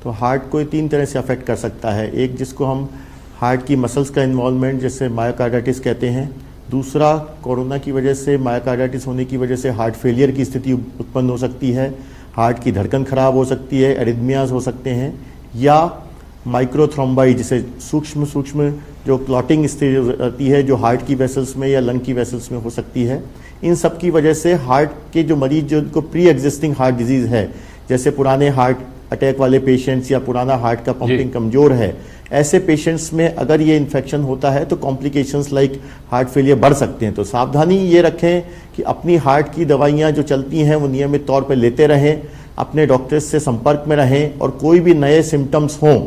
तो हार्ट को 3 तरह से अफेक्ट कर सकता है। एक जिसको हम हार्ट की मसल्स का इन्वॉल्वमेंट जैसे मायोकार्डाइटिस कहते हैं। दूसरा, कोरोना की वजह से मायोकार्डाइटिस होने की वजह से हार्ट फेलियर की स्थिति उत्पन्न हो सकती है, हार्ट की धड़कन खराब हो सकती है, एरिथमियाज हो सकते हैं, या माइक्रोथ्रोम्बाई जिसे सूक्ष्म सूक्ष्म जो क्लॉटिंग स्थिति रहती है जो हार्ट की वेसल्स में या लंग की वेसल्स में हो सकती है। इन सब की वजह से हार्ट के जो मरीज जो उनको प्री एग्जिस्टिंग हार्ट डिजीज़ है, जैसे पुराने हार्ट अटैक वाले पेशेंट्स या पुराना हार्ट का पंपिंग कमज़ोर है, ऐसे पेशेंट्स में अगर ये इन्फेक्शन होता है तो कॉम्प्लिकेशंस लाइक हार्ट फेलियर बढ़ सकते हैं। तो सावधानी ये रखें कि अपनी हार्ट की दवाइयाँ जो चलती हैं वो नियमित तौर पर लेते रहें, अपने डॉक्टर्स से संपर्क में रहें, और कोई भी नए सिम्टम्स हों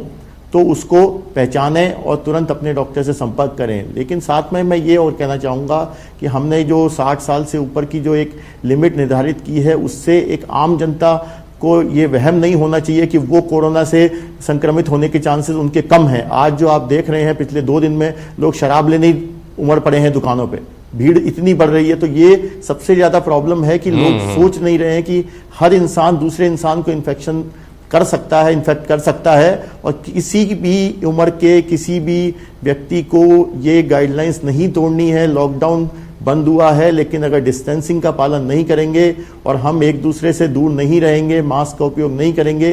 तो उसको पहचानें और तुरंत अपने डॉक्टर से संपर्क करें। लेकिन साथ में मैं ये और कहना चाहूँगा कि हमने जो 60 साल से ऊपर की जो एक लिमिट निर्धारित की है, उससे एक आम जनता को ये वहम नहीं होना चाहिए कि वो कोरोना से संक्रमित होने के चांसेस उनके कम हैं। आज जो आप देख रहे हैं पिछले 2 दिन में लोग शराब लेने ही उमड़ पड़े हैं दुकानों पे, भीड़ इतनी बढ़ रही है। तो ये सबसे ज़्यादा प्रॉब्लम है कि लोग सोच नहीं रहे हैं कि हर इंसान दूसरे इंसान को इन्फेक्शन कर सकता है, इन्फेक्ट कर सकता है, और किसी भी उम्र के किसी भी व्यक्ति को ये गाइडलाइंस नहीं तोड़नी है। लॉकडाउन बंद हुआ है, लेकिन अगर डिस्टेंसिंग का पालन नहीं करेंगे और हम एक दूसरे से दूर नहीं रहेंगे, मास्क का उपयोग नहीं करेंगे,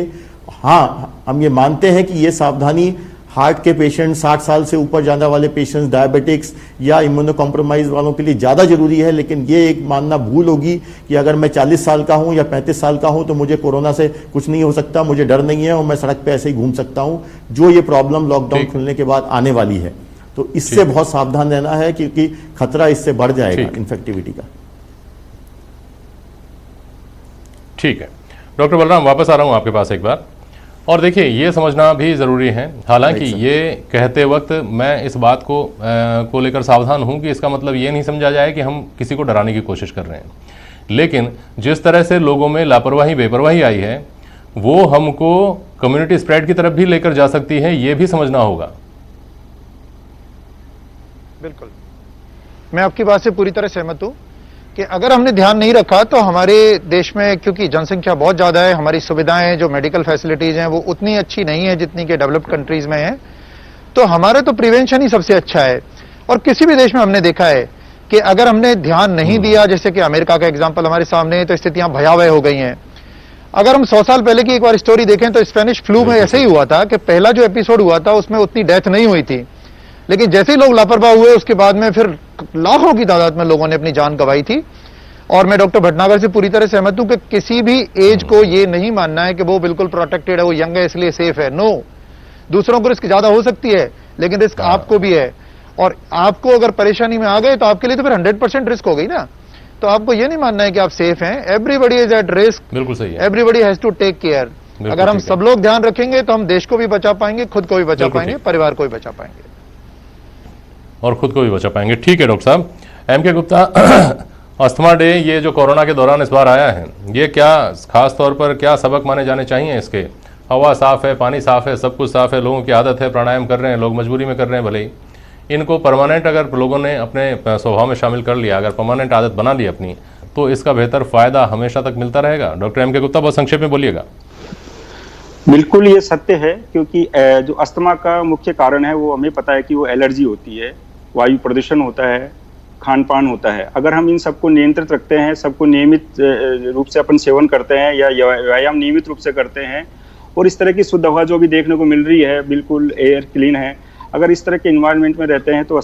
हाँ हम ये मानते हैं कि ये सावधानी हार्ट के पेशेंट, 60 साल से ऊपर जाने वाले पेशेंट्स, डायबिटिक्स या इम्यूनो कॉम्प्रोमाइज वालों के लिए ज़्यादा जरूरी है। लेकिन ये एक मानना भूल होगी कि अगर मैं 40 साल का हूँ या 35 साल का हूँ तो मुझे कोरोना से कुछ नहीं हो सकता, मुझे डर नहीं है और मैं सड़क पे ऐसे ही घूम सकता हूँ, जो ये प्रॉब्लम लॉकडाउन खुलने के बाद आने वाली है। तो इससे बहुत सावधान रहना है क्योंकि खतरा इससे बढ़ जाएगा इन्फेक्टिविटी का। ठीक है डॉक्टर बलराम, वापस आ रहा हूँ आपके पास एक बार। और देखिए ये समझना भी ज़रूरी है, हालांकि ये कहते वक्त मैं इस बात को लेकर सावधान हूं कि इसका मतलब ये नहीं समझा जाए कि हम किसी को डराने की कोशिश कर रहे हैं। लेकिन जिस तरह से लोगों में लापरवाही बेपरवाही आई है वो हमको कम्युनिटी स्प्रेड की तरफ भी लेकर जा सकती है, ये भी समझना होगा। बिल्कुल, मैं आपकी बात से पूरी तरह सहमत हूं कि अगर हमने ध्यान नहीं रखा तो हमारे देश में, क्योंकि जनसंख्या बहुत ज्यादा है, हमारी सुविधाएं जो मेडिकल फैसिलिटीज हैं वो उतनी अच्छी नहीं है जितनी कि डेवलप्ड कंट्रीज में है, तो हमारा तो प्रिवेंशन ही सबसे अच्छा है। और किसी भी देश में हमने देखा है कि अगर हमने ध्यान नहीं दिया, जैसे कि अमेरिका का एग्जाम्पल हमारे सामने है, तो स्थितियां भयावह हो गई हैं। अगर हम 100 साल पहले की एक बार स्टोरी देखें तो स्पेनिश फ्लू में ऐसे ही हुआ था कि पहला जो एपिसोड हुआ था उसमें उतनी डेथ नहीं हुई थी, लेकिन जैसे ही लोग लापरवाह हुए उसके बाद में फिर लाखों की तादाद में लोगों ने अपनी जान गंवाई थी। और मैं डॉक्टर भटनागर से पूरी तरह सहमत हूं कि किसी भी एज को ये नहीं मानना है कि वो बिल्कुल प्रोटेक्टेड है, वो यंग है इसलिए सेफ है। नो, दूसरों को रिस्क ज्यादा हो सकती है लेकिन रिस्क आपको भी है, और आपको अगर परेशानी में आ गए तो आपके लिए तो फिर 100% रिस्क हो गई ना। तो आपको ये नहीं मानना है कि आप सेफ हैं, एवरीबडी इज एट रिस्क, बिल्कुल सही है, everybody has to take care. अगर हम सब लोग ध्यान रखेंगे तो हम देश को भी बचा पाएंगे, खुद को भी बचा पाएंगे, परिवार को भी बचा पाएंगे और खुद को भी बचा पाएंगे। ठीक है डॉक्टर साहब। M.K. गुप्ता, अस्थमा डे ये जो कोरोना के दौरान इस बार आया है, ये क्या खास तौर पर क्या सबक माने जाने चाहिए इसके? हवा साफ है, पानी साफ है, सब कुछ साफ है, लोगों की आदत है, प्राणायाम कर रहे हैं, लोग मजबूरी में कर रहे हैं, भले ही इनको परमानेंट अगर लोगों ने अपने स्वभाव में शामिल कर लिया, अगर परमानेंट आदत बना ली अपनी, तो इसका बेहतर फायदा हमेशा तक मिलता रहेगा। Doctor M.K. गुप्ता, बहुत संक्षेप में बोलिएगा। बिल्कुल ये सत्य है, क्योंकि जो अस्थमा का मुख्य कारण है वो हमें पता है कि वो एलर्जी होती है, वायु प्रदूषण होता है, खान पान होता है। अगर हम इन सबको नियंत्रित रखते हैं, सबको नियमित रूप से अपन सेवन करते हैं या व्यायाम नियमित रूप से करते हैं, और इस तरह की शुद्ध हवा जो भी देखने को मिल रही है, बिल्कुल एयर क्लीन है, अगर इस तरह के इन्वायरमेंट में रहते हैं तो